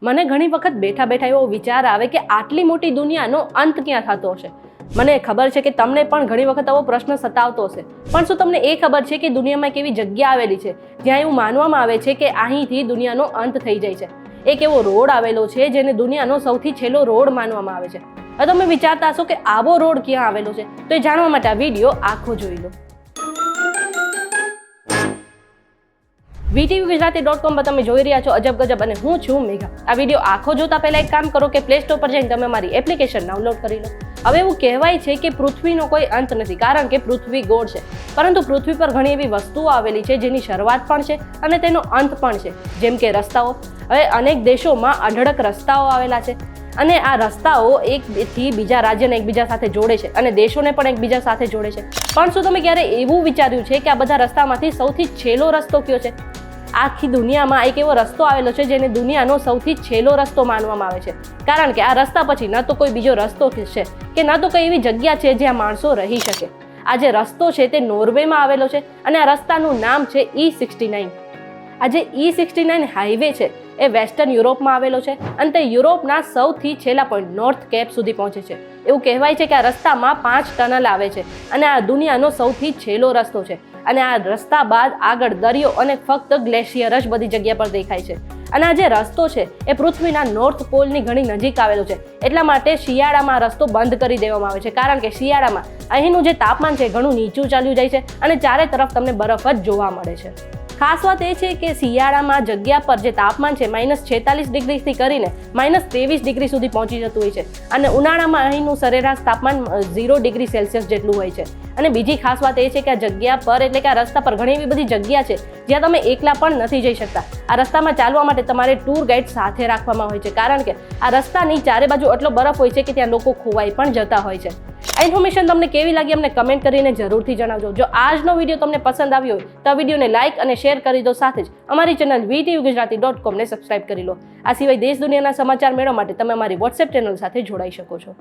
મને ઘણી વખત બેઠા બેઠા એવો વિચાર આવે કે આટલી મોટી દુનિયાનો અંત ક્યાં થતો હશે. મને ખબર છે કે તમને પણ ઘણી વખત આવો પ્રશ્ન સતાવતો હશે, પણ શું તમને એ ખબર છે કે દુનિયામાં એક એવી જગ્યા આવેલી છે જ્યાં એવું માનવામાં આવે છે કે અહીંથી દુનિયાનો અંત થઈ જાય છે. એક એવો રોડ આવેલો છે જેને દુનિયાનો સૌથી છેલ્લો રોડ માનવામાં આવે છે. હવે તમે વિચારતા હશો કે આવો રોડ ક્યાં આવેલો છે, તો એ જાણવા માટે આ વિડીયો આખો જોઈ લો. VTV-Gujarati.com પર તમે જોઈ રહ્યા છો અજબ ગજબ અને હું છું મેઘા. આ વિડીયો આખો જોતા પહેલા એક કામ કરો કે પ્લે સ્ટોર પર જઈને તમે મારી એપ્લિકેશન ડાઉનલોડ કરી લો. હવે એવું કહેવાય છે કે પૃથ્વીનો કોઈ અંત નથી, કારણ કે પૃથ્વી ગોળ છે, પરંતુ પૃથ્વી પર ઘણી એવી વસ્તુઓ આવેલી છે જેની શરૂઆત પણ છે અને તેનો અંત પણ છે, જેમ કે રસ્તાઓ. હવે અનેક દેશોમાં અઢળક રસ્તાઓ આવેલા છે અને આ રસ્તાઓ એકથી બીજા રાજ્યને એકબીજા સાથે જોડે છે અને દેશોને પણ એકબીજા સાથે જોડે છે. પણ શું તમે ક્યારે એવું વિચાર્યું છે કે આ બધા રસ્તામાંથી સૌથી છેલ્લો રસ્તો કયો છે? આખી દુનિયામાં એક એવો રસ્તો આવેલો છે જેને દુનિયાનો સૌથી છેલ્લો રસ્તો માનવામાં આવે છે, કારણ કે આ રસ્તા પછી ન તો કોઈ બીજો રસ્તો છે કે ન તો કોઈ એવી જગ્યા છે જ્યાં માણસો રહી શકે. આ જે રસ્તો છે તે નોર્વેમાં આવેલો છે અને આ રસ્તાનું નામ છે E69. આ જે E69 હાઈવે છે એ વેસ્ટર્ન યુરોપમાં આવેલો છે અને તે યુરોપના સૌથી છેલ્લા પોઈન્ટ નોર્થ કેપ સુધી પહોંચે છે. એવું કહેવાય છે કે આ રસ્તામાં 5 ટનલ આવે છે અને આ દુનિયાનો સૌથી છેલ્લો રસ્તો છે. અને આ રસ્તા બાદ આગળ દરિયો અને ફક્ત ગ્લેશિયર જ બધી જગ્યા પર દેખાય છે. અને આ જે રસ્તો છે એ પૃથ્વીના નોર્થ પોલની ઘણી નજીક આવેલો છે, એટલા માટે શિયાળામાં આ રસ્તો બંધ કરી દેવામાં આવે છે, કારણ કે શિયાળામાં અહીંનું જે તાપમાન છે ઘણું નીચું ચાલ્યું જાય છે અને ચારે તરફ તમને બરફ જ જોવા મળે છે. ખાસ વાત એ છે કે શિયાળામાં જગ્યા પર જે તાપમાન છે -46 ડિગ્રીથી કરીને -23 ડિગ્રી સુધી પહોંચી જતું હોય છે અને ઉનાળામાં અહીંનું સરેરાશ તાપમાન 0 ડિગ્રી સેલ્સિયસ જેટલું હોય છે. અને બીજી ખાસ વાત એ છે કે આ જગ્યા પર એટલે કે આ રસ્તા પર ઘણી એવી બધી જગ્યા છે જ્યાં તમે એકલા પણ નથી જઈ શકતા. આ રસ્તામાં ચાલવા માટે તમારે ટૂર ગાઈડ સાથે રાખવામાં હોય છે, કારણ કે આ રસ્તાની ચારે બાજુ એટલો બરફ હોય છે કે ત્યાં લોકો ખોવાઈ પણ જતા હોય છે. આ ઇન્ફોર્મેશન તમને કેવી લાગી અમને કમેન્ટ કરીને જરૂરથી જણાવજો. જો આજનો વિડીયો તમને પસંદ આવ્યો હોય તો આ વિડીયોને લાઇક અને શેર કરી દો, સાથે જ અમારી ચેનલ VTV-Gujarati.com ને સબસ્ક્રાઇબ કરી લો. આ સિવાય દેશ દુનિયાના સમાચાર મેળવવા માટે તમે અમારી WhatsApp ચેનલ સાથે જોડાઈ શકો છો.